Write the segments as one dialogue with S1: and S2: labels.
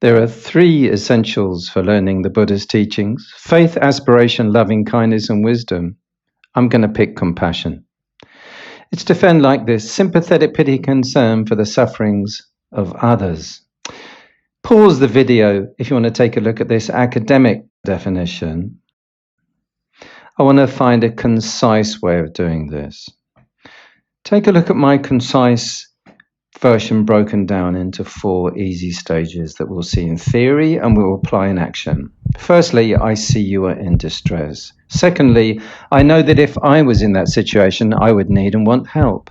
S1: There are three essentials for learning the Buddha's teachings: faith, aspiration, loving kindness, and wisdom. I'm going to pick compassion. It's to defend like this: sympathetic pity, concern for the sufferings of others. Pause the video if you want to take a look at this academic definition. I want to find a concise way of doing this. Take a look at my concise version broken down into 4 easy stages that we'll see in theory and we'll apply in action. Firstly, I see you are in distress. Secondly, I know that if I was in that situation, I would need and want help.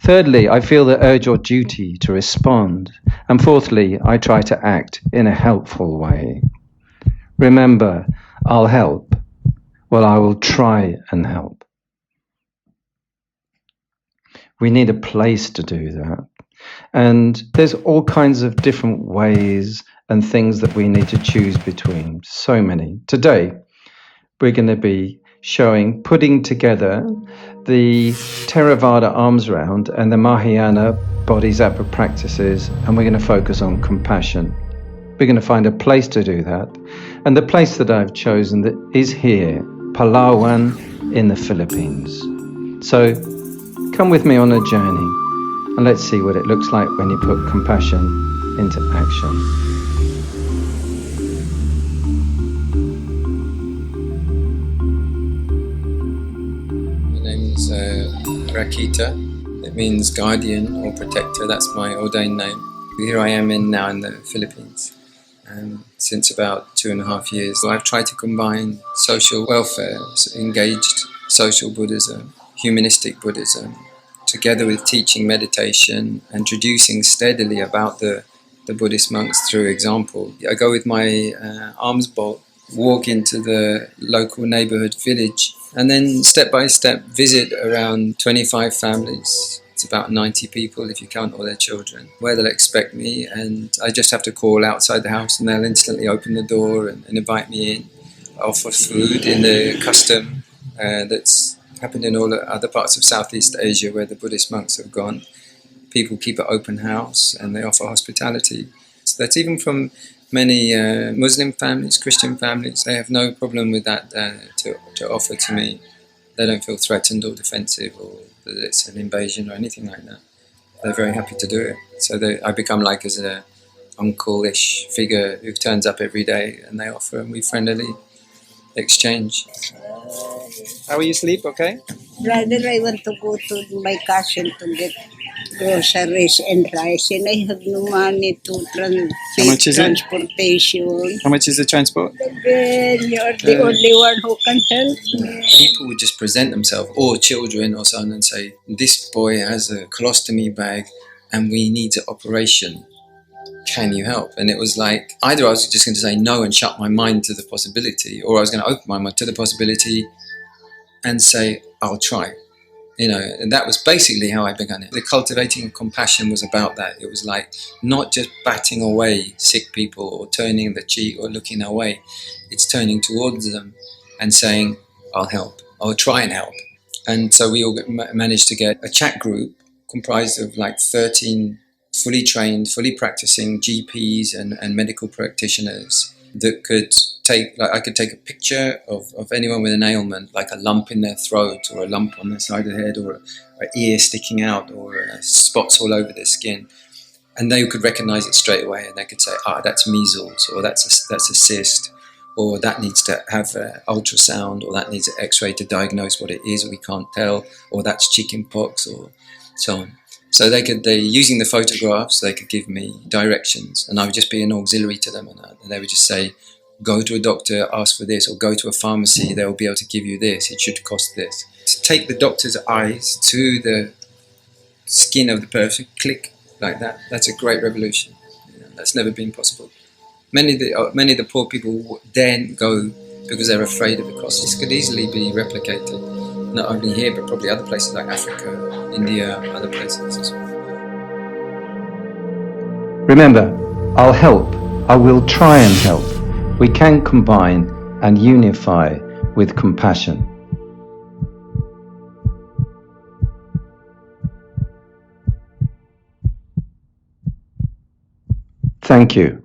S1: Thirdly, I feel the urge or duty to respond. And fourthly, I try to act in a helpful way. Remember, I'll help. Well, I will try and help. We need a place to do that. And there's all kinds of different ways and things that we need to choose between. So many. Today, we're going to be putting together the Theravada arms round and the Mahayana Bodhisattva practices, and we're going to focus on compassion. We're going to find a place to do that. And the place that I've chosen that is here, Palawan in the Philippines. So come with me on a journey. And let's see what it looks like when you put compassion into action.
S2: My name is Rakita. It means guardian or protector. That's my ordained name. Here I am now in the Philippines. Since about 2.5 years. I've tried to combine social welfare, engaged social Buddhism, humanistic Buddhism, together with teaching meditation, introducing steadily about the Buddhist monks through example. I go with my alms bowl, walk into the local neighborhood village, and then step by step visit around 25 families. It's about 90 people if you count all their children, where they'll expect me, and I just have to call outside the house and they'll instantly open the door and invite me in. I offer food in the custom that's happened in all the other parts of Southeast Asia where the Buddhist monks have gone. People keep an open house and they offer hospitality. So that's even from many Muslim families, Christian families. They have no problem with that to offer to me. They don't feel threatened or defensive or that it's an invasion or anything like that. They're very happy to do it. So I become like as an uncle-ish figure who turns up every day and they offer and we friendly exchange. How will you sleep, okay?
S3: Brother, I want to go to my cousin to get groceries and rice, and I have no money to
S2: How much is
S3: transportation.
S2: How much is the transport?
S3: Then you're the only one who can help me.
S2: People would just present themselves, or children or so on, and say, this boy has a colostomy bag and we need an operation. Can you help? And it was like, either I was just going to say no and shut my mind to the possibility, or I was going to open my mind to the possibility and say, I'll try. And that was basically how I began it. The cultivating of compassion was about that. It was like not just batting away sick people or turning the cheek or looking away. It's turning towards them and saying, I'll help. I'll try and help. And so we all managed to get a chat group comprised of like 13 fully trained, fully practicing GPs and medical practitioners that could I could take a picture of anyone with an ailment, like a lump in their throat or a lump on their side of the head or an ear sticking out or spots all over their skin. And they could recognize it straight away and they could say, that's measles, or that's a cyst, or that needs to have an ultrasound, or that needs an x-ray to diagnose what it is, or we can't tell, or that's chicken pox, or so on. So they using the photographs, they could give me directions and I would just be an auxiliary to them, and they would just say, go to a doctor, ask for this, or go to a pharmacy, they'll be able to give you this, it should cost this. To take the doctor's eyes to the skin of the person, click like that, that's a great revolution. That's never been possible. Many of the poor people daren't go because they're afraid of the cost. This could easily be replicated, not only here, but probably other places like Africa, India, other places as well.
S1: Remember, I'll help. I will try and help. We can combine and unify with compassion. Thank you.